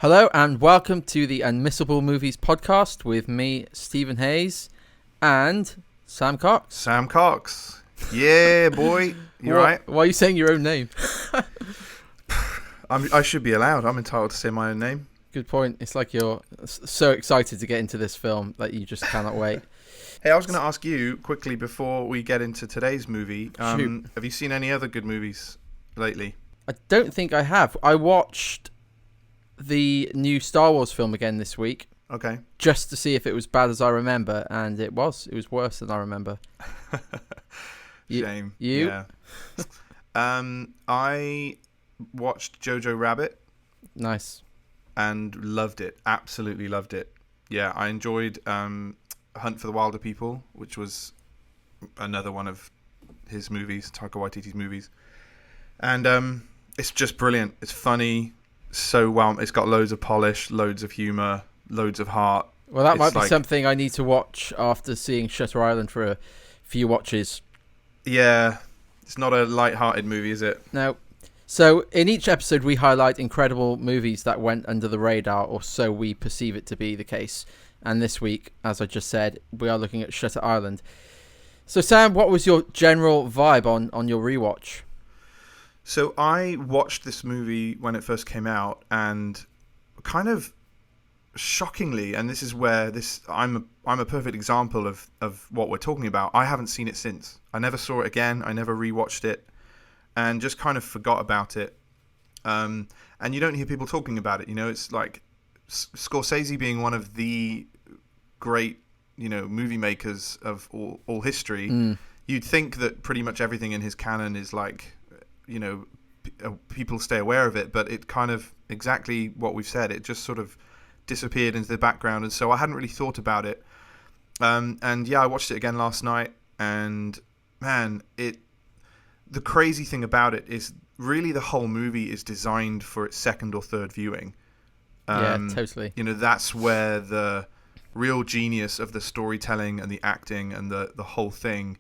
Hello and welcome to the Unmissable Movies podcast with me, Stephen Hayes, and Sam Cox. Sam Cox. Yeah, boy. You right? Why are you saying your own name? I should be allowed. I'm entitled to say my own name. Good point. It's like you're so excited to get into this film that you just cannot wait. Hey, I was going to ask you quickly before we get into today's movie. Have you seen any other good movies lately? I don't think I have. I watched the new Star Wars film again this week. Okay. Just to see if it was bad as I remember, and it was. It was worse than I remember. Shame. You? Yeah. I watched Jojo Rabbit. Nice. And loved it. Absolutely loved it. Yeah, I enjoyed Hunt for the Wilder People, which was another one of his movies, Taika Waititi's movies. And it's just brilliant. It's funny. So well, it's got loads of polish, loads of humor, loads of heart. Well, that might be something I need to watch after seeing Shutter Island for a few watches. Yeah, it's not a light-hearted movie, is it? No. So in each episode, we highlight incredible movies that went under the radar, or so we perceive it to be the case. And this week, as I just said, we are looking at Shutter Island. So Sam, what was your general vibe on your rewatch? So I watched this movie when it first came out, and kind of shockingly, and this is where I'm a perfect example of what we're talking about. I haven't seen it since. I never saw it again. I never rewatched it, and just kind of forgot about it. And you don't hear people talking about it. You know, it's like Scorsese being one of the great, movie makers of all history. You'd think that pretty much everything in his canon is like, people stay aware of it, but it kind of exactly what we've said. It just sort of disappeared into the background, and so I hadn't really thought about it. And yeah, I watched it again last night, and man, the crazy thing about it is really the whole movie is designed for its second or third viewing. Yeah, totally. That's where the real genius of the storytelling and the acting and the whole thing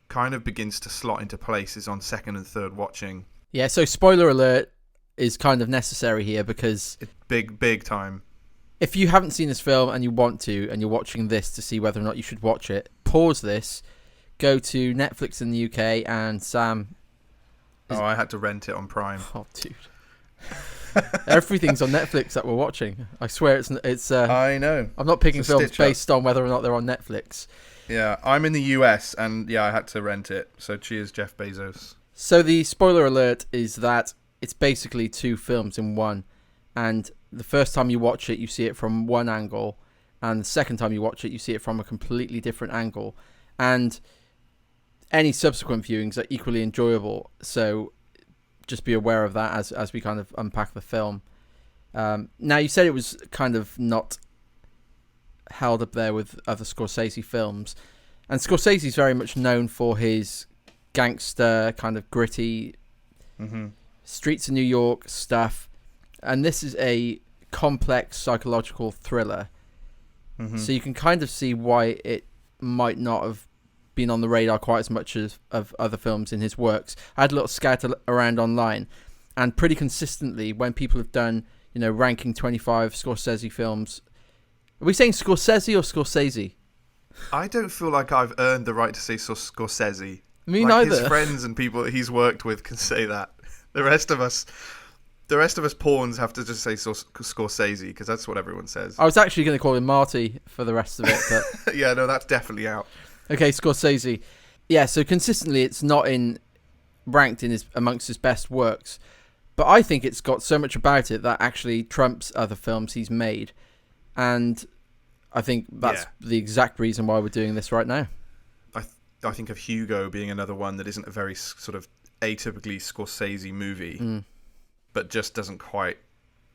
kind of begins to slot into place, is on second and third watching. Yeah, so spoiler alert is kind of necessary here because it's big time. If you haven't seen this film and you want to, and you're watching this to see whether or not you should watch it, pause this, go to Netflix in the UK, and Sam... I had to rent it on Prime. Oh, dude. Everything's on Netflix that we're watching. I swear it's I know. I'm not picking films based on whether or not they're on Netflix. Yeah, I'm in the US, and yeah, I had to rent it. So cheers, Jeff Bezos. So the spoiler alert is that it's basically two films in one, and the first time you watch it, you see it from one angle, and the second time you watch it, you see it from a completely different angle, and any subsequent viewings are equally enjoyable. So just be aware of that as we kind of unpack the film. Now, you said it was kind of not held up there with other Scorsese films, and Scorsese's very much known for his gangster kind of gritty streets of New York stuff, and this is a complex psychological thriller, so you can kind of see why it might not have been on the radar quite as much as of other films in his works. I had a little scout around online, and pretty consistently when people have done ranking 25 Scorsese films. Are we saying Scorsese or Scorsese? I don't feel like I've earned the right to say Scorsese. Me neither. His friends and people that he's worked with can say that. The rest of us pawns have to just say Scorsese, because that's what everyone says. I was actually going to call him Marty for the rest of it, but yeah, no, that's definitely out. Okay, Scorsese. Yeah, so consistently it's not ranked amongst his best works, but I think it's got so much about it that actually trumps other films he's made. And I think that's the exact reason why we're doing this right now. I think of Hugo being another one that isn't a very sort of atypically Scorsese movie, but just doesn't quite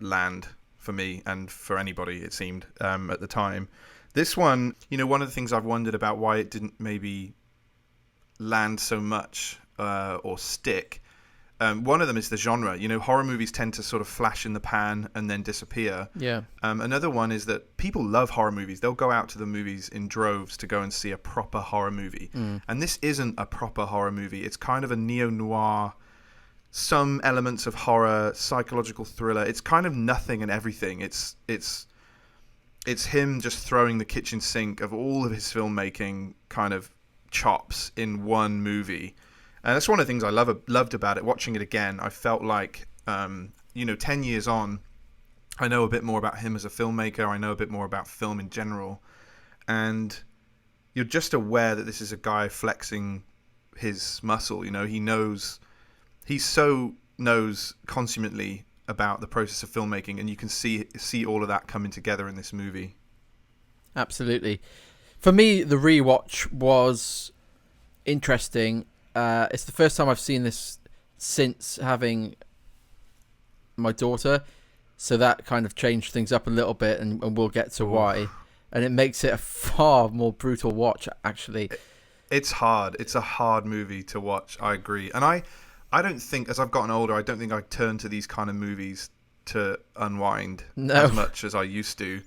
land for me and for anybody, it seemed, at the time. This one, one of the things I've wondered about why it didn't maybe land so much or stick. One of them is the genre. Horror movies tend to sort of flash in the pan and then disappear. Yeah. Another one is that people love horror movies. They'll go out to the movies in droves to go and see a proper horror movie. And this isn't a proper horror movie. It's kind of a neo-noir some elements of horror, psychological thriller. It's kind of nothing and everything. It's him just throwing the kitchen sink of all of his filmmaking kind of chops in one movie. And that's one of the things I loved about it. Watching it again, I felt like, 10 years on, I know a bit more about him as a filmmaker. I know a bit more about film in general. And you're just aware that this is a guy flexing his muscle. He so knows consummately about the process of filmmaking, and you can see all of that coming together in this movie. Absolutely. For me, the rewatch was interesting. It's the first time I've seen this since having my daughter, so that kind of changed things up a little bit, and we'll get to why. And it makes it a far more brutal watch, actually. It's hard. It's a hard movie to watch. I agree. And I don't think, as I've gotten older, I don't think I turn to these kind of movies to unwind as much as I used to.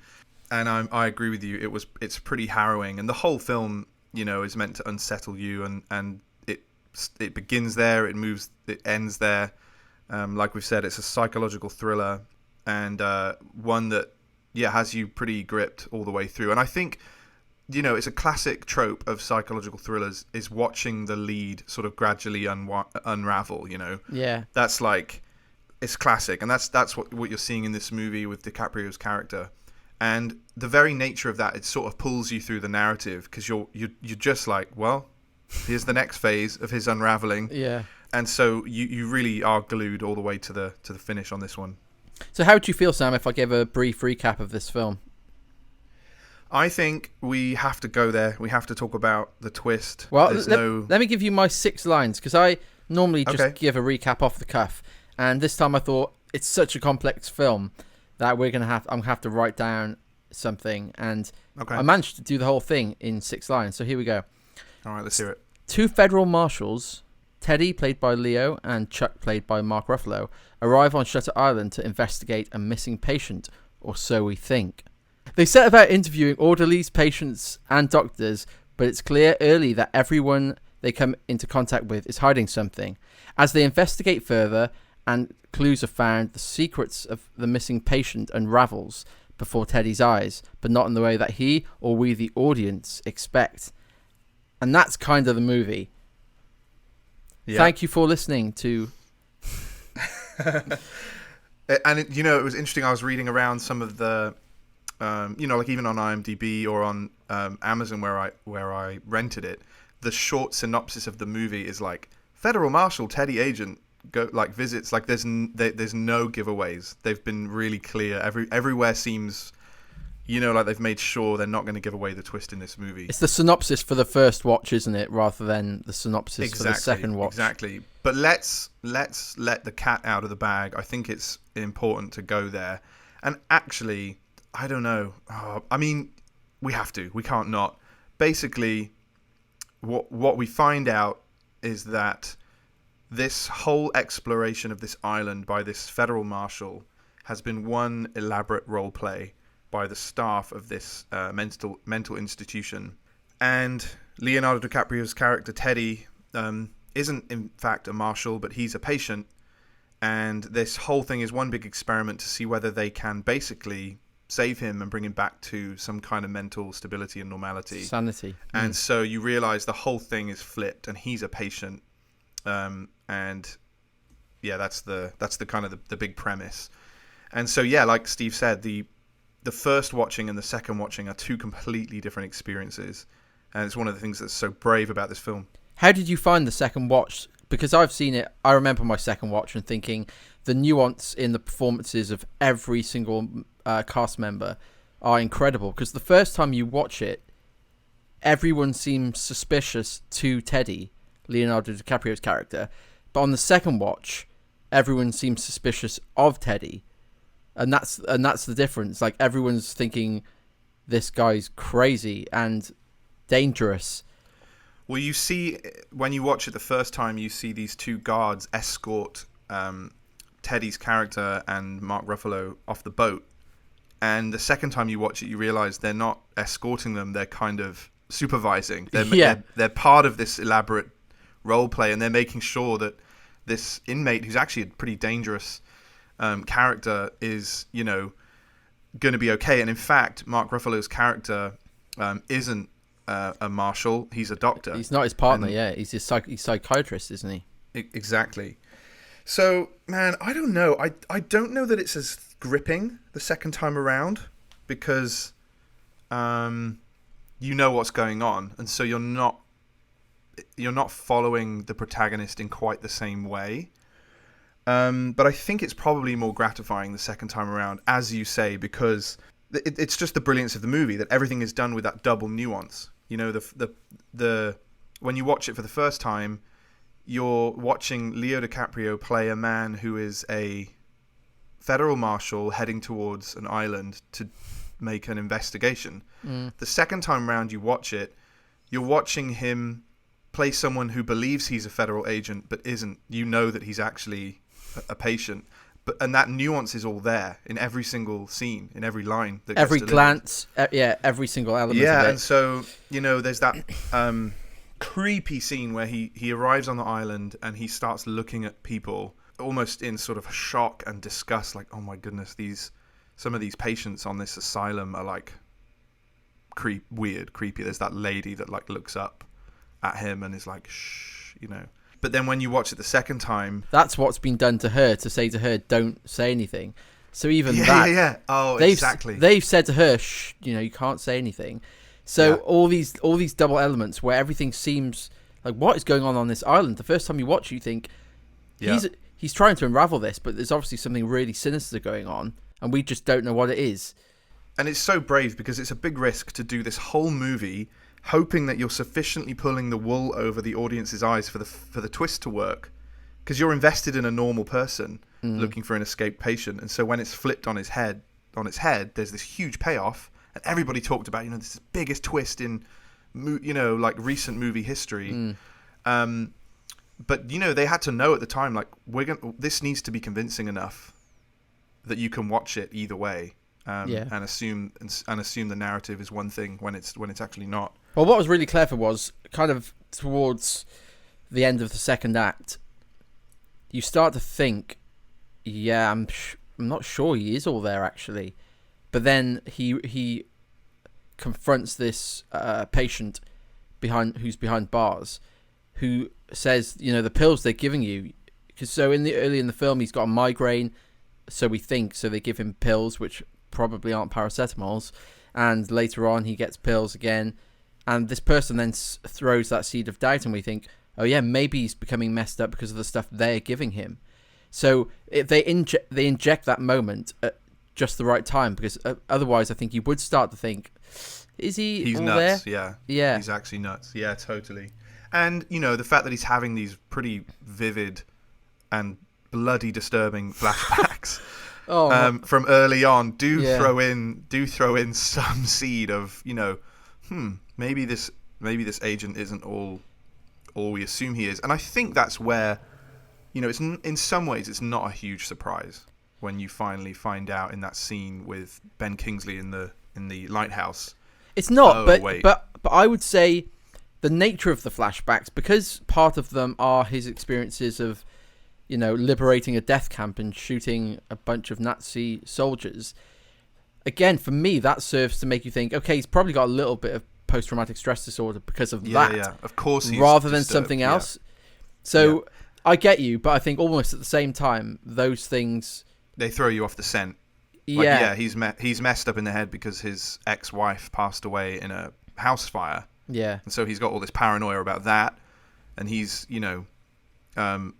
And I agree with you. It's pretty harrowing, and the whole film, is meant to unsettle you, and it begins there, it ends there. Like we've said, it's a psychological thriller, and one that has you pretty gripped all the way through. And I think, it's a classic trope of psychological thrillers is watching the lead sort of gradually unravel. Yeah, that's like, it's classic, and that's what you're seeing in this movie with DiCaprio's character. And the very nature of that, it sort of pulls you through the narrative, because you're just like, well, here's the next phase of his unraveling. Yeah. And so you really are glued all the way to the finish on this one. So how would you feel, Sam, if I gave a brief recap of this film? I think we have to go there. We have to talk about the twist. Well, let me give you my 6 lines, because I normally just give a recap off the cuff. And this time I thought it's such a complex film that I'm going to have to write down something. And I managed to do the whole thing in 6 lines. So here we go. All right, let's hear it. 2 federal marshals, Teddy, played by Leo, and Chuck, played by Mark Ruffalo, arrive on Shutter Island to investigate a missing patient, or so we think. They set about interviewing orderlies, patients, and doctors, but it's clear early that everyone they come into contact with is hiding something. As they investigate further and clues are found, the secrets of the missing patient unravels before Teddy's eyes, but not in the way that he or we, the audience, expect. And that's kind of the movie. Yeah. Thank you for listening to... And it was interesting. I was reading around some of the, like even on IMDb or on Amazon where I rented it, the short synopsis of the movie is like, Federal Marshal Teddy Agent visits. Like there's no giveaways. They've been really clear. Everywhere seems, like they've made sure they're not going to give away the twist in this movie. It's the synopsis for the first watch, isn't it, rather than the synopsis for the second watch. Exactly. But let's let the cat out of the bag. I think it's important to go there. And actually, I don't know. We have to. We can't not. Basically, what we find out is that this whole exploration of this island by this federal marshal has been one elaborate role play by the staff of this mental institution. And Leonardo DiCaprio's character, Teddy, isn't in fact a marshal, but he's a patient. And this whole thing is one big experiment to see whether they can basically save him and bring him back to some kind of mental stability and normality. Sanity. And so you realize the whole thing is flipped and he's a patient. That's the kind of the big premise. And so, like Steve said, the first watching and the second watching are 2 completely different experiences. And it's one of the things that's so brave about this film. How did you find the second watch? Because I've seen it, I remember my second watch and thinking the nuance in the performances of every single cast member are incredible. Because the first time you watch it, everyone seems suspicious to Teddy, Leonardo DiCaprio's character. But on the second watch, everyone seems suspicious of Teddy. And that's the difference. Like, everyone's thinking this guy's crazy and dangerous. Well, you see, when you watch it the first time, you see these 2 guards escort Teddy's character and Mark Ruffalo off the boat. And the second time you watch it, you realize they're not escorting them. They're kind of supervising. They're part of this elaborate role play, and they're making sure that this inmate who's actually a pretty dangerous character is, going to be okay. And in fact, Mark Ruffalo's character isn't a marshal; he's a doctor. He's not his partner. He's a psychiatrist, isn't he? Exactly. So, man, I don't know. I don't know that it's as gripping the second time around because you know what's going on, and so you're not following the protagonist in quite the same way. But I think it's probably more gratifying the second time around, as you say, because it's just the brilliance of the movie that everything is done with that double nuance. The when you watch it for the first time, you're watching Leo DiCaprio play a man who is a federal marshal heading towards an island to make an investigation. The second time around you watch it, you're watching him play someone who believes he's a federal agent but isn't. You know that he's actually a patient, and that nuance is all there in every single scene, in every line, that every gets glance, every single element. Yeah, of it. and so there's that creepy scene where he arrives on the island and he starts looking at people almost in sort of shock and disgust, like, oh my goodness, some of these patients on this asylum are like weird, creepy. There's that lady that like looks up at him and is like, shh, But then when you watch it the second time, that's what's been done to her, to say to her, don't say anything. So even exactly. They've said to her, shh, you can't say anything. So all these double elements where everything seems like, what is going on this island? The first time you watch, you think he's trying to unravel this, but there's obviously something really sinister going on, and we just don't know what it is. And it's so brave because it's a big risk to do this whole movie hoping that you're sufficiently pulling the wool over the audience's eyes for the twist to work, because you're invested in a normal person looking for an escaped patient, and so when it's flipped on its head, there's this huge payoff, and everybody talked about this is the biggest twist in like recent movie history. But they had to know at the time, like, this needs to be convincing enough that you can watch it either way. And assume the narrative is one thing when it's actually not. Well, what was really clever was kind of towards the end of the second act, you start to think, I'm not sure he is all there actually, but then he confronts this patient who's behind bars, who says, the pills they're giving you, because early in the film he's got a migraine, so they give him pills which probably aren't paracetamols, and later on he gets pills again, and this person then throws that seed of doubt, and we think, oh yeah, maybe he's becoming messed up because of the stuff they're giving him. So they inject that moment at just the right time, because otherwise I think you would start to think, is he's all nuts there? Yeah, he's actually nuts. Yeah, totally. And the fact that he's having these pretty vivid and bloody disturbing flashbacks from early on throw in some seed of maybe this agent isn't all we assume he is. And I think that's where it's in some ways it's not a huge surprise when you finally find out in that scene with Ben Kingsley in the lighthouse. It's not, but I would say the nature of the flashbacks, because part of them are his experiences of liberating a death camp and shooting a bunch of Nazi soldiers. Again, for me, that serves to make you think, okay, he's probably got a little bit of post-traumatic stress disorder because of that. Yeah, of course. Rather than something else. So I get you, but I think almost at the same time, those things... They throw you off the scent. Like, he's messed up in the head because his ex-wife passed away in a house fire. Yeah. And so he's got all this paranoia about that, and he's,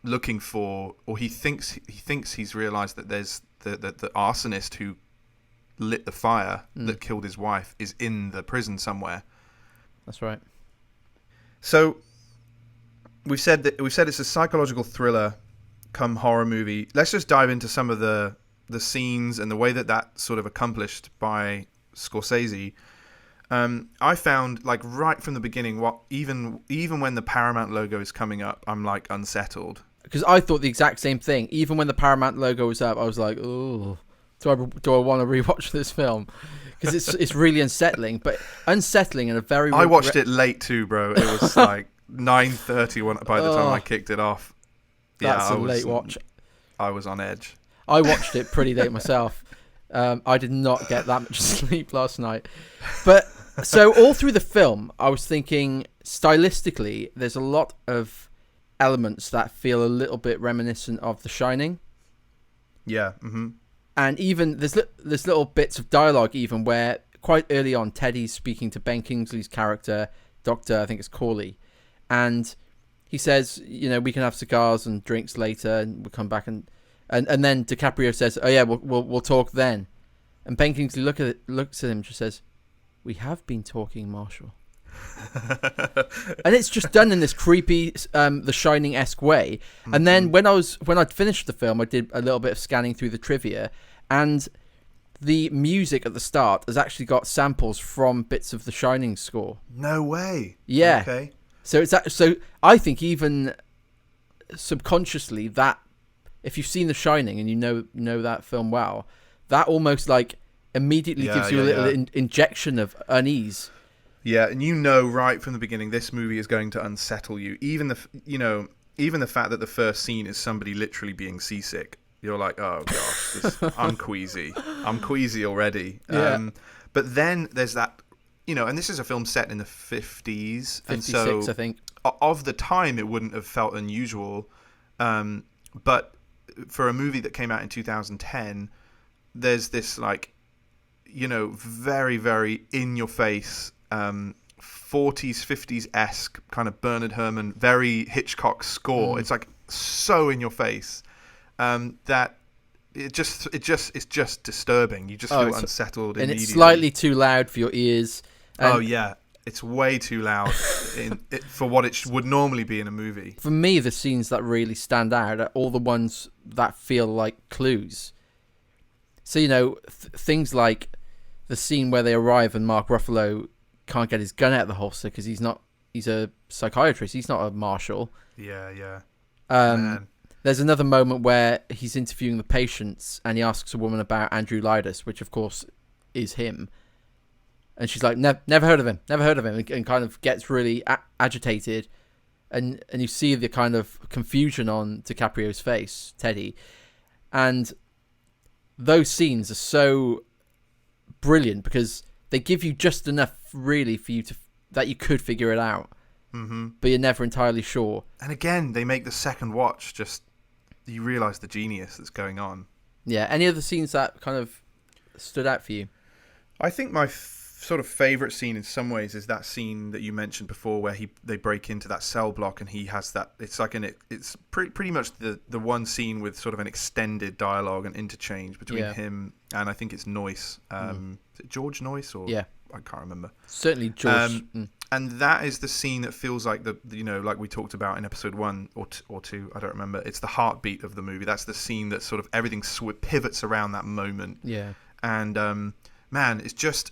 looking for, or he thinks he's realized that there's the arsonist who lit the fire that killed his wife is in the prison somewhere. That's right. So we've said it's a psychological thriller come horror movie. Let's just dive into some of the scenes and the way that's sort of accomplished by Scorsese. I found, like, right from the beginning, even when the Paramount logo is coming up, I'm like unsettled. Because I thought the exact same thing. Even when the Paramount logo was up, I was like, oh, do I want to rewatch this film? Because it's really unsettling, but unsettling in a very... I watched it late too, bro. It was like 9:30 by the time I kicked it off. Yeah, That's a late watch. I was on edge. I watched it pretty late myself. I did not get that much sleep last night. But so all through the film, I was thinking stylistically, there's a lot of elements that feel a little bit reminiscent of The Shining. Yeah. Mm-hmm. And even there's little bits of dialogue even where quite early on, Teddy's speaking to Ben Kingsley's character, Dr. I think it's Corley. And he says, we can have cigars and drinks later and we'll come back and then DiCaprio says, oh yeah, we'll talk then. And Ben Kingsley looks at him and just says, we have been talking, Marshall. And it's just done in this creepy, The Shining-esque way. Mm-hmm. And then when I'd finished the film, I did a little bit of scanning through the trivia, and the music at the start has actually got samples from bits of The Shining score. No way. Yeah. Okay. So so I think even subconsciously that if you've seen The Shining and you know that film well, that almost like immediately gives you a little injection of unease. Yeah, and right from the beginning, this movie is going to unsettle you. Even the fact that the first scene is somebody literally being seasick, you're like, oh gosh, I'm queasy. I'm queasy already. Yeah. But then there's that, and this is a film set in the 50s, 56, and so I think. Of the time, it wouldn't have felt unusual. But for a movie that came out in 2010, there's this very, very in your face 40s, 50s-esque kind of Bernard Herrmann, very Hitchcock score. It's like so in your face that it's just disturbing. You just feel unsettled and immediately. It's slightly too loud for your ears. Oh yeah, it's way too loud for what it would normally be in a movie. For me, the scenes that really stand out are all the ones that feel like clues. So things like the scene where they arrive and Mark Ruffalo can't get his gun out of the holster because he's a psychiatrist. He's not a marshal. Yeah. There's another moment where he's interviewing the patients and he asks a woman about Andrew Lydas, which of course is him. And she's like, never heard of him, and kind of gets really agitated. And you see the kind of confusion on DiCaprio's face, Teddy. And those scenes are so brilliant because they give you just enough really for you that you could figure it out. Mm-hmm. But you're never entirely sure. And again, they make the second watch you realise the genius that's going on. Yeah. Any other scenes that kind of stood out for you? I think my sort of favourite scene in some ways is that scene that you mentioned before where they break into that cell block and he has that, it's like it's pretty much the one scene with sort of an extended dialogue and interchange between him and I think it's Noyce. Is it George Noyce or I can't remember. Certainly George. And that is the scene that feels like like we talked about in episode 1 or 2, I don't remember. It's the heartbeat of the movie. That's the scene that sort of everything pivots around that moment. Yeah. And man, it's just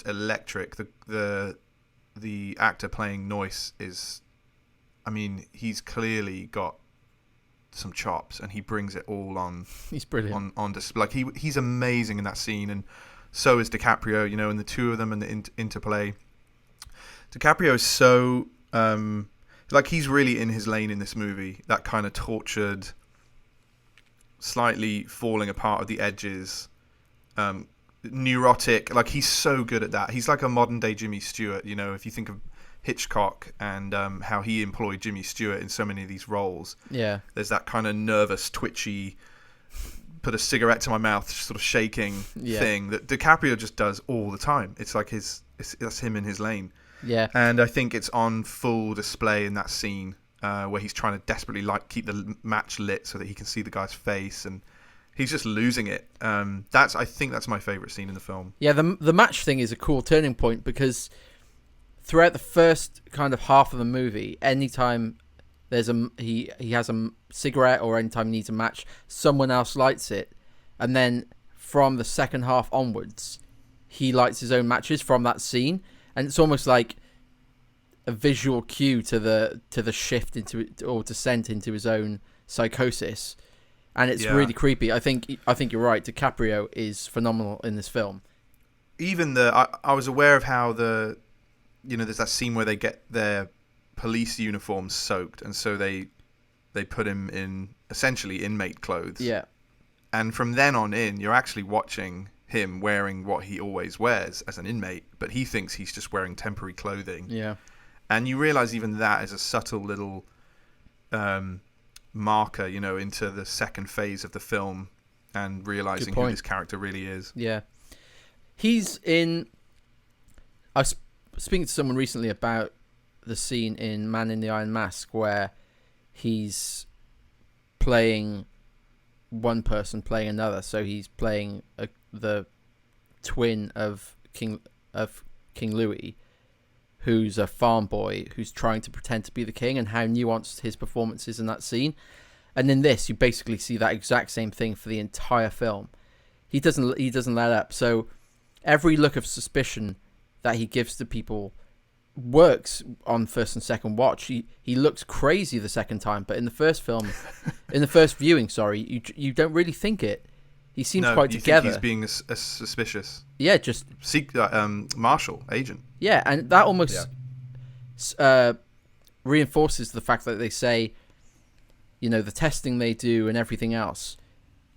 electric. The actor playing Noyce is, I mean, he's clearly got some chops, and he brings it all on. He's brilliant on display. Like he's amazing in that scene, and so is DiCaprio. And the two of them and the interplay. DiCaprio is so he's really in his lane in this movie. That kind of tortured, slightly falling apart at the edges. Neurotic, like he's so good at that. He's like a modern day Jimmy Stewart. If you think of Hitchcock and how he employed Jimmy Stewart in so many of these roles, there's that kind of nervous, twitchy, put a cigarette to my mouth sort of shaking thing that DiCaprio just does all the time. It's like that's him in his lane. And I think it's on full display in that scene where he's trying to desperately keep the match lit so that he can see the guy's face, and he's just losing it. I think that's my favourite scene in the film. Yeah, the match thing is a cool turning point because throughout the first kind of half of the movie, anytime he has a cigarette or anytime he needs a match, someone else lights it, and then from the second half onwards, he lights his own matches from that scene, and it's almost like a visual cue to the shift into or descent into his own psychosis. And it's really creepy. I think you're right. DiCaprio is phenomenal in this film. Even I was aware of how there's that scene where they get their police uniforms soaked, and so they they put him in essentially inmate clothes. Yeah. And from then on in, you're actually watching him wearing what he always wears as an inmate, but he thinks he's just wearing temporary clothing. Yeah. And you realize even that is a subtle little marker, into the second phase of the film and realizing who this character really is. Yeah. He's in... I was speaking to someone recently about the scene in Man in the Iron Mask where he's playing one person playing another. So he's playing the twin of King Louis, who's a farm boy who's trying to pretend to be the king, and how nuanced his performance is in that scene. And in this, you basically see that exact same thing for the entire film. He doesn't let up. So every look of suspicion that he gives to people works on first and second watch. He looks crazy the second time, but in the first viewing, you don't really think it. He seems quite together. Think he's being a suspicious. Yeah, just marshal agent. Yeah, and that almost reinforces the fact that they say, the testing they do and everything else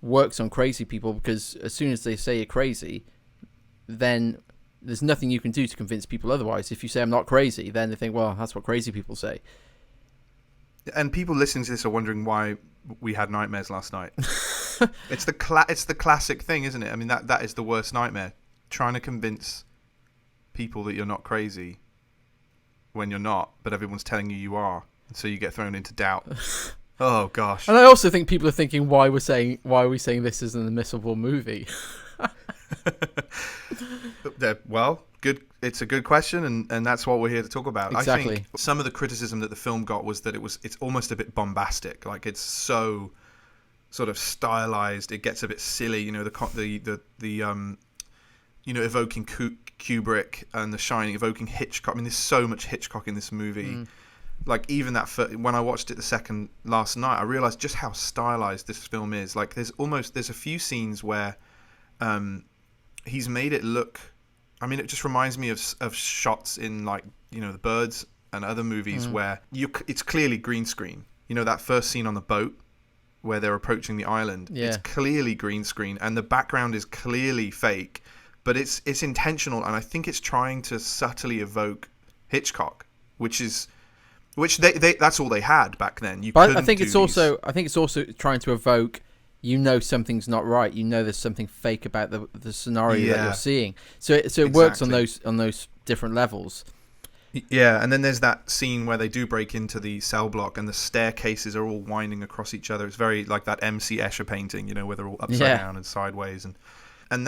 works on crazy people, because as soon as they say you're crazy, then there's nothing you can do to convince people otherwise. If you say I'm not crazy, then they think, well, that's what crazy people say. And people listening to this are wondering why we had nightmares last night. It's the classic thing, isn't it? I mean, that is the worst nightmare. Trying to convince people that you're not crazy when you're not, but everyone's telling you are, and so you get thrown into doubt. Oh gosh. And I also think people are thinking, why are we saying this is an admissible movie? Well, good. It's a good question, and that's what we're here to talk about. Exactly. I think some of the criticism that the film got was that it's almost a bit bombastic. Like, it's so sort of stylized. It gets a bit silly. The evoking Kubrick and The Shining, evoking Hitchcock. I mean, there's so much Hitchcock in this movie. Like, even when I watched it last night, I realized just how stylized this film is. Like, there's a few scenes where he's made it look. I mean, it just reminds me of shots in, like, The Birds and other movies where it's clearly green screen. That first scene on the boat where they're approaching the island. Yeah. It's clearly green screen, and the background is clearly fake, but it's intentional, and I think it's trying to subtly evoke Hitchcock, which they that's all they had back then. I think it's also trying to evoke. Something's not right. There's something fake about the scenario that you're seeing. So it works on those different levels. Yeah, and then there's that scene where they do break into the cell block, and the staircases are all winding across each other. It's very like that M.C. Escher painting, where they're all upside down and sideways, and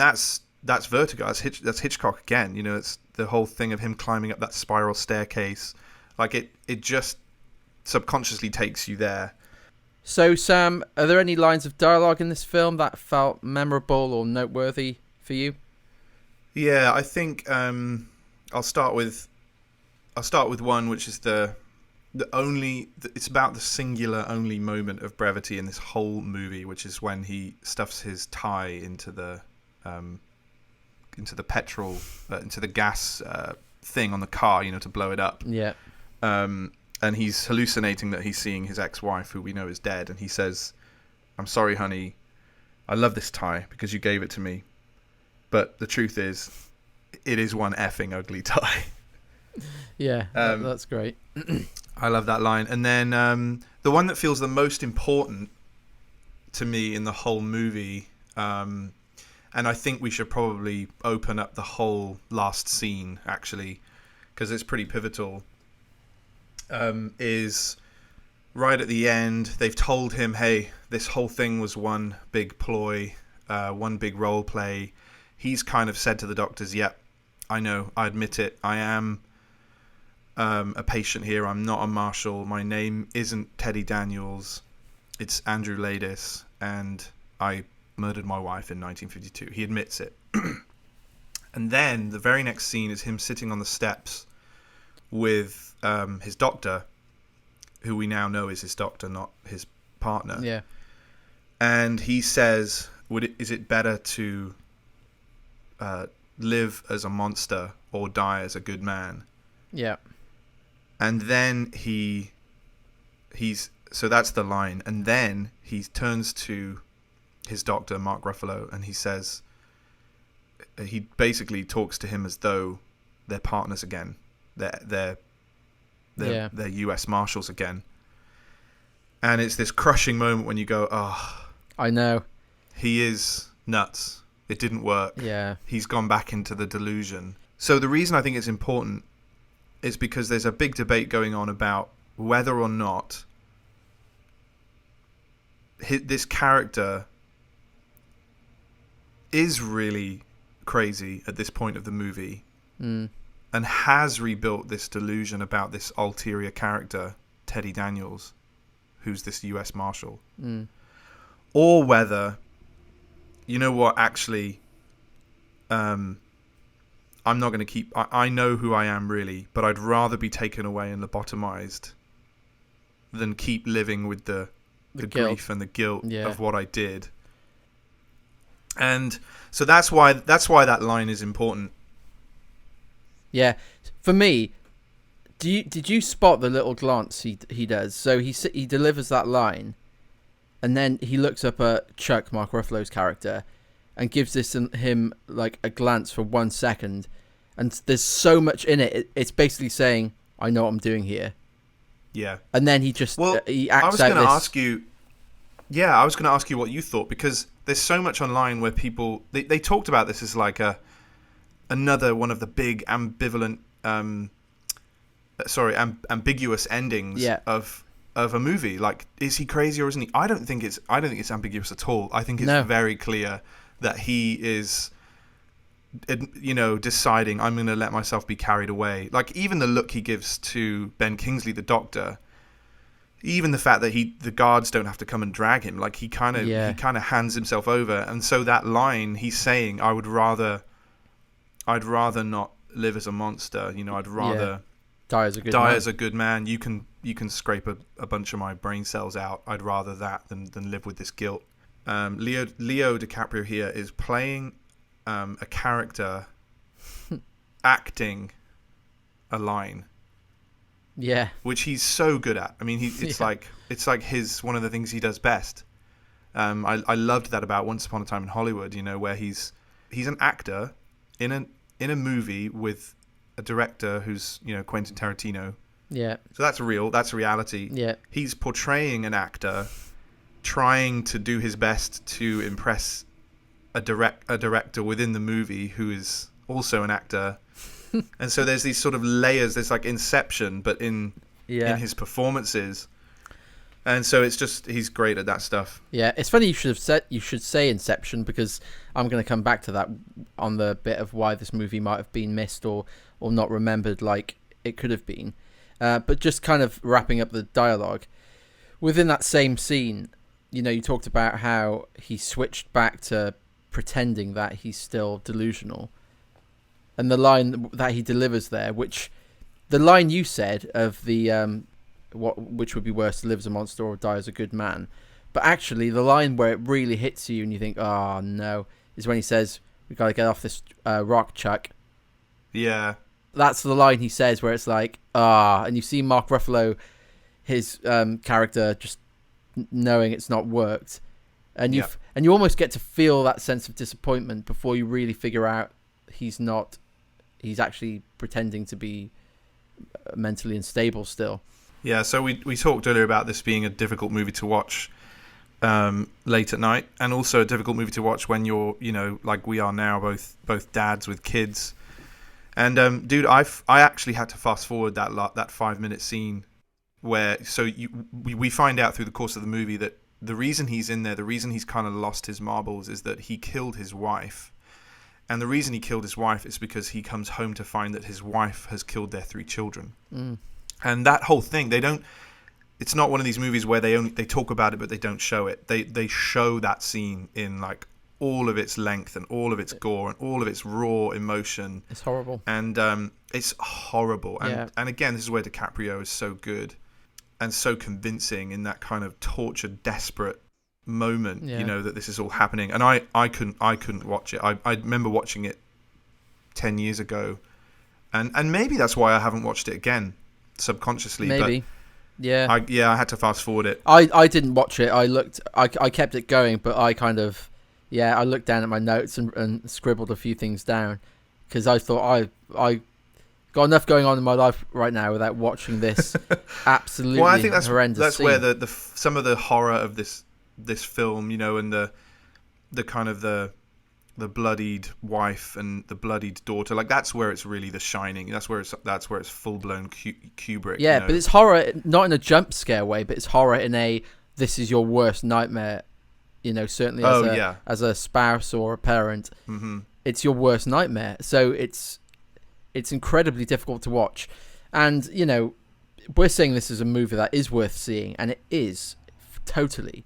that's Vertigo. That's Hitchcock again. It's the whole thing of him climbing up that spiral staircase. Like, it just subconsciously takes you there. So, Sam, are there any lines of dialogue in this film that felt memorable or noteworthy for you? Yeah, I think I'll start with one, which is it's about the singular only moment of brevity in this whole movie, which is when he stuffs his tie into the petrol, into the gas thing on the car, to blow it up. Yeah. And he's hallucinating that he's seeing his ex-wife, who we know is dead, and he says, "I'm sorry, honey. I love this tie because you gave it to me. But the truth is, it is one effing ugly tie." Yeah, that's great. I love that line. And then the one that feels the most important to me in the whole movie, and I think we should probably open up the whole last scene, actually, because it's pretty pivotal, is right at the end. They've told him, hey, this whole thing was one big ploy, one big role play. He's kind of said to the doctors, yep, I know, I admit it, I am a patient here, I'm not a marshal, my name isn't Teddy Daniels, it's Andrew Ladis, and I murdered my wife in 1952. He admits it. And then the very next scene is him sitting on the steps with his doctor, who we now know is his doctor, not his partner. Yeah. And he says, is it better to live as a monster or die as a good man? Yeah. And then he's So that's the line, and then he turns to his doctor, Mark Ruffalo, and he says, he basically talks to him as though they're partners again. They're U.S. Marshals again. And it's this crushing moment when you go, oh, I know. He is nuts. It didn't work. Yeah. He's gone back into the delusion. So the reason I think it's important is because there's a big debate going on about whether or not this character is really crazy at this point of the movie and has rebuilt this delusion about this ulterior character, Teddy Daniels, who's this US Marshal. Or whether, you know what, actually, I'm not going to keep... I know who I am, really, but I'd rather be taken away and lobotomized than keep living with the grief and the guilt of what I did. And so that's why that line is important. Yeah. For me, did you spot the little glance he does? So he delivers that line, and then he looks up at Chuck, Mark Ruffalo's character, and gives him like a glance for 1 second, and there's so much in it. It's basically saying, "I know what I'm doing here." Yeah. And then he just he acts I was out going to this... ask you. Yeah, I was going to ask you what you thought, because there's so much online where people they talked about this as like another one of the big ambivalent, ambiguous endings of a movie. Like, is he crazy or isn't he? I don't think it's ambiguous at all. I think it's very clear that he is, deciding, I'm going to let myself be carried away. Like, even the look he gives to Ben Kingsley, the doctor, even the fact that the guards don't have to come and drag him, like he kind of hands himself over. And so that line, he's saying, I'd rather not live as a monster. I'd rather die as a good man. You can scrape a bunch of my brain cells out. I'd rather that than live with this guilt. Leo DiCaprio here is playing a character acting a line. Yeah, which he's so good at. I mean, it's like his one of the things he does best. I loved that about Once Upon a Time in Hollywood. Where he's an actor in a movie with a director who's Quentin Tarantino. Yeah. So that's real. That's reality. Yeah. He's portraying an actor trying to do his best to impress a director within the movie who is also an actor. And so there's these sort of layers. There's like Inception, but in his performances. And so it's just, he's great at that stuff. Yeah, it's funny you should say Inception, because I'm going to come back to that on the bit of why this movie might have been missed or not remembered like it could have been. But just kind of wrapping up the dialogue within that same scene. You talked about how he switched back to pretending that he's still delusional. And the line that he delivers there, which the line you said of the which would be worse, to live as a monster or die as a good man, but actually the line where it really hits you and you think, oh no, is when he says, we got to get off this rock, Chuck. Yeah, that's the line he says, where it's like, and you see Mark Ruffalo, his character, just knowing it's not worked, and you almost get to feel that sense of disappointment before you really figure out he's actually pretending to be mentally unstable still. Yeah, so we talked earlier about this being a difficult movie to watch late at night, and also a difficult movie to watch when you're, like we are now, both dads with kids. And dude, I actually had to fast forward that 5-minute scene where we find out through the course of the movie that the reason he's in there, the reason he's kind of lost his marbles, is that he killed his wife. And the reason he killed his wife is because he comes home to find that his wife has killed their 3 children. And that whole thing, it's not one of these movies where they talk about it but they don't show it. They show that scene in like all of its length and all of its gore and all of its raw emotion. It's horrible. And it's horrible. And again, this is where DiCaprio is so good and so convincing in that kind of tortured, desperate moment, that this is all happening. And I couldn't watch it. I remember watching it 10 years ago, and maybe that's why I haven't watched it again subconsciously. Maybe. Yeah. I had to fast forward it. I didn't watch it. I kept it going, but I kind of, I looked down at my notes and scribbled a few things down because I thought I got enough going on in my life right now without watching this absolutely Well, I think horrendous that's where scene. the some of the horror of this film, and the kind of the bloodied wife and the bloodied daughter, like that's where it's really The Shining. That's where it's full blown Kubrick. Yeah, but it's horror not in a jump scare way, but it's horror in a this is your worst nightmare. Certainly as a spouse or a parent, it's your worst nightmare. So it's incredibly difficult to watch, and we're saying this is a movie that is worth seeing, and it is totally.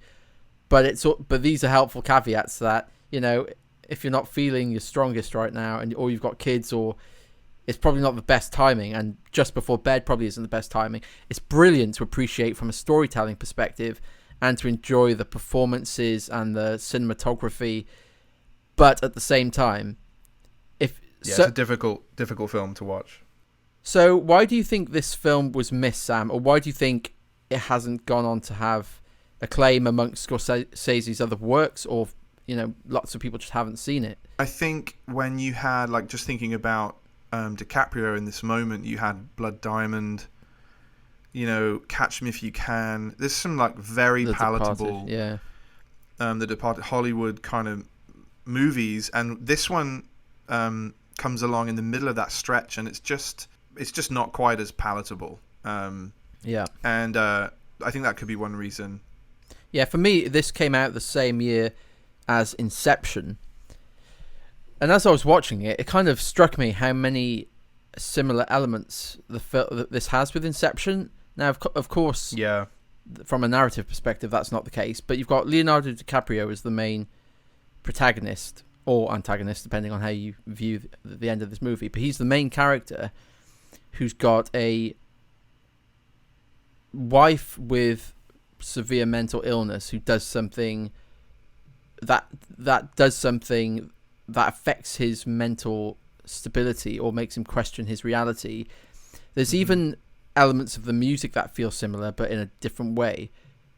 But these are helpful caveats that if you're not feeling your strongest right now, or you've got kids, or it's probably not the best timing, and just before bed probably isn't the best timing. It's brilliant to appreciate from a storytelling perspective and to enjoy the performances and the cinematography, but at the same time, it's a difficult film to watch. So why do you think this film was missed, Sam? Or why do you think it hasn't gone on to have acclaim amongst Scorsese's other works, or lots of people just haven't seen it? I think when you had, like, just thinking about DiCaprio in this moment, you had Blood Diamond, Catch Me If You Can. There's some like very palatable, The Departed, Hollywood kind of movies, and this one comes along in the middle of that stretch, and it's just not quite as palatable. And I think that could be one reason. Yeah, for me, this came out the same year as Inception. And as I was watching it, it kind of struck me how many similar elements that this has with Inception. Now, of course, from a narrative perspective, that's not the case. But you've got Leonardo DiCaprio as the main protagonist, or antagonist, depending on how you view the end of this movie. But he's the main character who's got a wife with severe mental illness who does something that affects his mental stability or makes him question his reality. There's even elements of the music that feel similar but in a different way.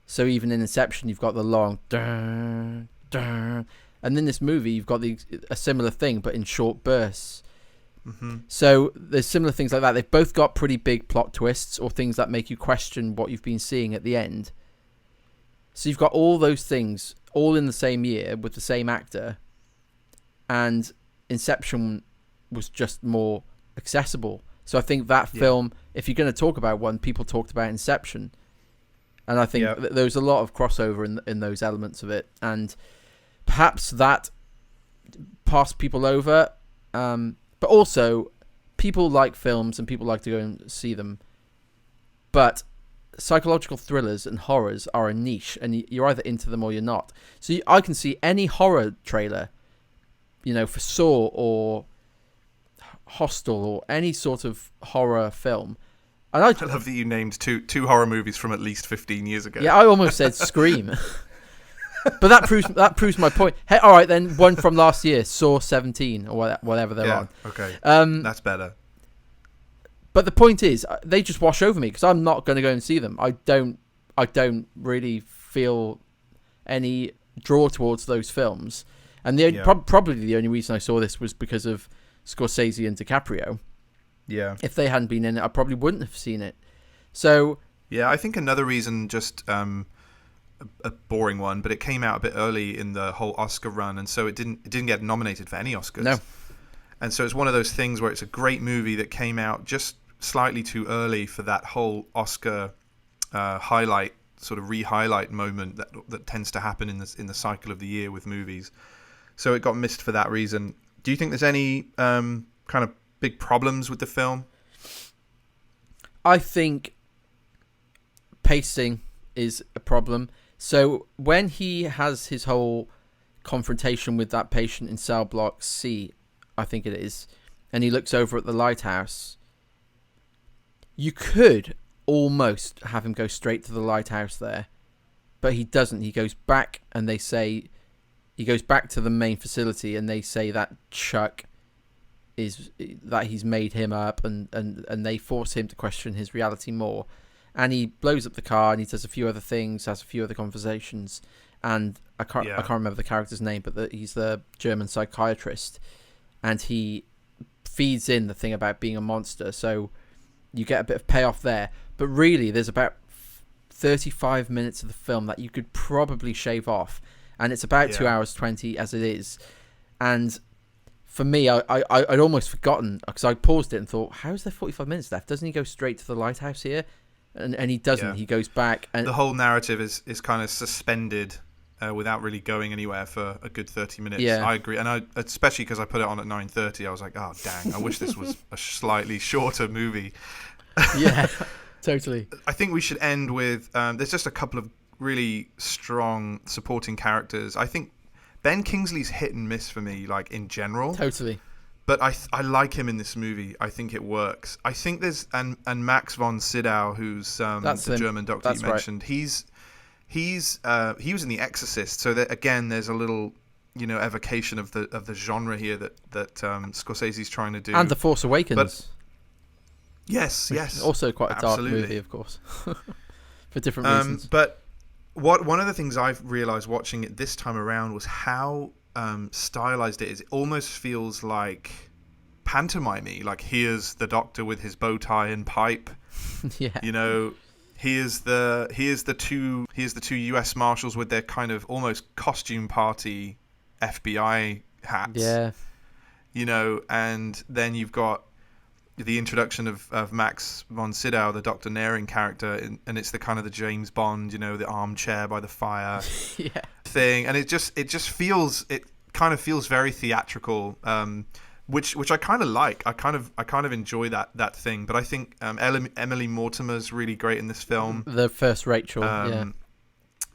So even in Inception, you've got the long dun, dun, and in this movie you've got a similar thing but in short bursts. So there's similar things like that. They've both got pretty big plot twists or things that make you question what you've been seeing at the end. So you've got all those things all in the same year with the same actor, and Inception was just more accessible. So I think that film, if you're going to talk about one, people talked about Inception, and I think there's a lot of crossover in those elements of it, and perhaps that passed people over. But also, people like films and people like to go and see them. But psychological thrillers and horrors are a niche, and you're either into them or you're not. So I can see any horror trailer, for Saw or Hostel or any sort of horror film. And I love that you named two horror movies from at least 15 years ago. Yeah, I almost said Scream. But that proves my point. Hey, all right, then one from last year, Saw 17 or whatever they're on. Okay, that's better. But the point is, they just wash over me because I'm not going to go and see them. I don't really feel any draw towards those films, and probably the only reason I saw this was because of Scorsese and DiCaprio. Yeah. If they hadn't been in it, I probably wouldn't have seen it. So yeah, I think another reason, just a boring one, but it came out a bit early in the whole Oscar run, and so it didn't get nominated for any Oscars. No. And so it's one of those things where it's a great movie that came out just slightly too early for that whole Oscar highlight, sort of re-highlight moment that tends to happen in the cycle of the year with movies. So it got missed for that reason. Do you think there's any kind of big problems with the film? I think pacing is a problem. So when he has his whole confrontation with that patient in cell block C, I think it is, and he looks over at the lighthouse, you could almost have him go straight to the lighthouse there, but he doesn't. He goes back, and he goes back to the main facility, and they say that Chuck is that he's made him up, and they force him to question his reality more. and he blows up the car and he does a few other things, has a few other conversations, and I can't remember the character's name, but he's the German psychiatrist, and he feeds in the thing about being a monster, so you get a bit of payoff there. But really, there's about 35 minutes of the film that you could probably shave off, and it's about 2 hours 20 as it is. And for me, I'd almost forgotten, because I paused it and thought, how is there 45 minutes left? Doesn't he go straight to the lighthouse here? And he doesn't. Yeah. He goes back. And the whole narrative is kind of suspended without really going anywhere for a good 30 minutes. Yeah. I agree. And especially because I put it on at 9:30, I was like, oh, dang, I wish this was a slightly shorter movie. Yeah, totally. I think we should end with, there's just a couple of really strong supporting characters. I think Ben Kingsley's hit and miss for me, like, in general. Totally. But I like him in this movie. I think it works. I think there's and Max von Sydow, who's the German doctor you mentioned. Right. He was in The Exorcist, so that again there's a little evocation of the genre here that Scorsese's trying to do. And The Force Awakens. But yes. Also quite a dark movie, of course, for different reasons. But one of the things I've realized watching it this time around was how stylized it is. It almost feels like pantomime-y. Like, here's the doctor with his bow tie and pipe. Yeah. Here's the two US Marshals with their kind of almost costume party FBI hats. Yeah. And then you've got the introduction of Max von Sydow, the Dr. Naring character, and it's the kind of the James Bond, the armchair by the fire thing, and it kind of feels very theatrical, which I kind of like. I kind of enjoy that thing. But I think Emily Mortimer's really great in this film. The first Rachel,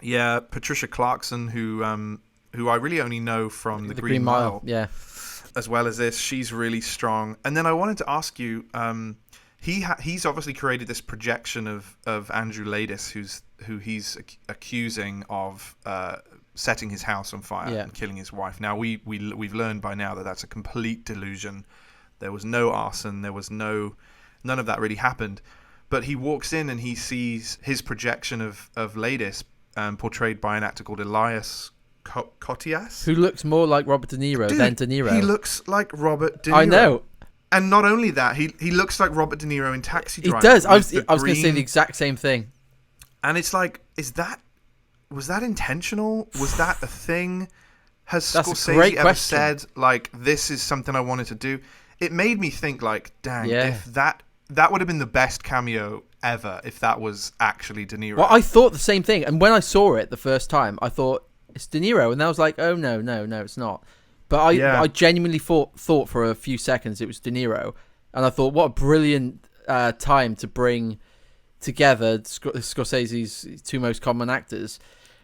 yeah. Patricia Clarkson, who I really only know from the Green Mile, yeah. As well as this, she's really strong. And then I wanted to ask you, he's obviously created this projection of Andrew Laedis, who he's accusing of setting his house on fire and killing his wife. Now we've learned by now that that's a complete delusion. There was no arson. There was none of that really happened. But he walks in and he sees his projection of Laedis, portrayed by an actor called Elias Koteas, who looks more like Robert De Niro than De Niro. He looks like Robert De Niro. I know. And not only that, he looks like Robert De Niro in Taxi Driver. He does. I was going to say the exact same thing. And it's like, was that intentional? Was that a thing? Has Scorsese ever said, like, this is something I wanted to do? It made me think, like, dang, if that would have been the best cameo ever if that was actually De Niro. Well, I thought the same thing. And when I saw it the first time, I thought, it's De Niro, and I was like, oh no, it's not. But I genuinely thought for a few seconds it was De Niro, and I thought, what a brilliant time to bring together Scorsese's two most common actors.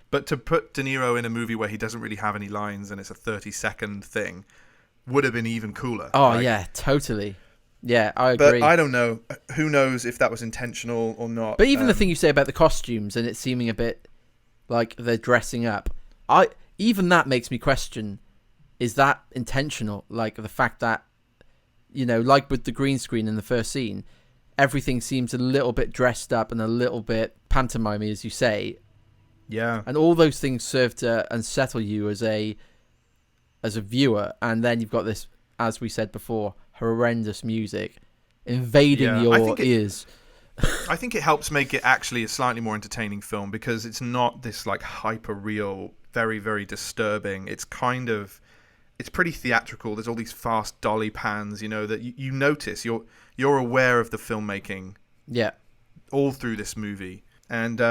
But to put De Niro in a movie where he doesn't really have any lines and it's a 30-second thing would have been even cooler. Oh, right? Yeah, totally. Yeah, I agree. But I don't know. Who knows if that was intentional or not. But even the thing you say about the costumes and it seeming a bit like they're dressing up, even that makes me question, is that intentional? Like the fact that, like with the green screen in the first scene, everything seems a little bit dressed up and a little bit pantomime-y, as you say. Yeah. And all those things serve to unsettle you as a viewer. And then you've got this, as we said before, horrendous music invading your ears. I think it helps make it actually a slightly more entertaining film because it's not this like hyper real, very, very disturbing. It's pretty theatrical. There's all these fast dolly pans, that you notice. You're aware of the filmmaking. Yeah. All through this movie. And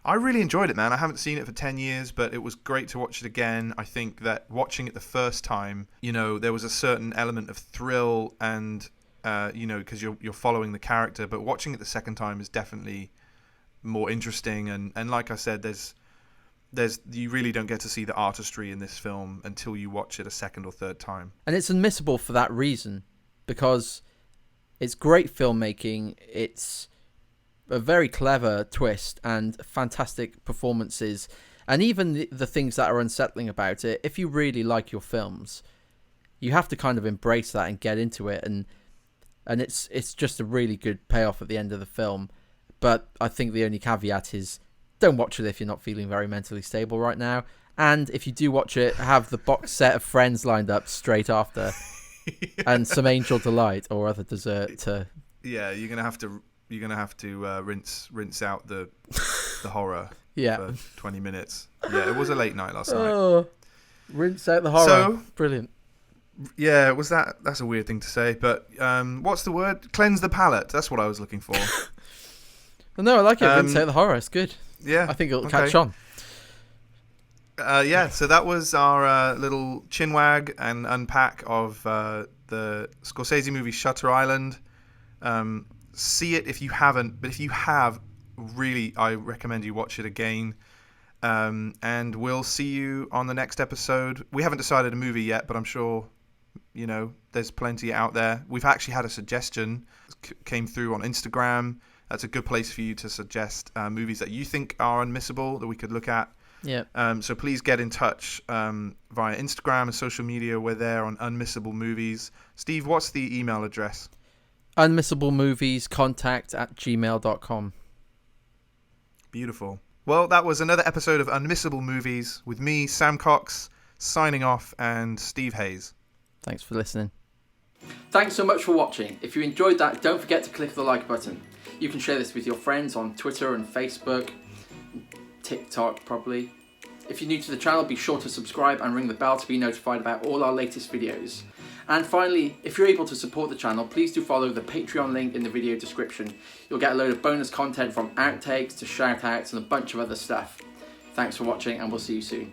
I really enjoyed it, man. I haven't seen it for 10 years, but it was great to watch it again. I think that watching it the first time, there was a certain element of thrill and because you're following the character, but watching it the second time is definitely more interesting. And like I said, there's you really don't get to see the artistry in this film until you watch it a second or third time. And it's unmissable for that reason, because it's great filmmaking. It's a very clever twist and fantastic performances. And even the things that are unsettling about it, if you really like your films, you have to kind of embrace that and get into it. And it's just a really good payoff at the end of the film. But I think the only caveat is don't watch it if you're not feeling very mentally stable right now. And if you do watch it, have the box set of Friends lined up straight after, and some Angel Delight or other dessert to. Yeah, you're gonna have to rinse out the horror. Yeah. For 20 minutes. Yeah, it was a late night last night. Oh, rinse out the horror. So, brilliant. Yeah, that's a weird thing to say, but what's the word? Cleanse the palate. That's what I was looking for. No, I like it. Rinse out the horror. It's good. Yeah, I think it'll catch on. Yeah, so that was our little chinwag and unpack of the Scorsese movie Shutter Island. See it if you haven't, but if you have, really, I recommend you watch it again. And we'll see you on the next episode. We haven't decided a movie yet, but I'm sure, there's plenty out there. We've actually had a suggestion came through on Instagram. That's a good place for you to suggest movies that you think are unmissable that we could look at. Yeah. So please get in touch via Instagram and social media. We're there on Unmissable Movies. Steve, what's the email address? unmissablemoviescontact@gmail.com. Beautiful. Well, that was another episode of Unmissable Movies with me, Sam Cox, signing off, and Steve Hayes. Thanks for listening. Thanks so much for watching. If you enjoyed that, don't forget to click the like button. You can share this with your friends on Twitter and Facebook, TikTok probably. If you're new to the channel, be sure to subscribe and ring the bell to be notified about all our latest videos. And finally, if you're able to support the channel, please do follow the Patreon link in the video description. You'll get a load of bonus content from outtakes to shoutouts and a bunch of other stuff. Thanks for watching, and we'll see you soon.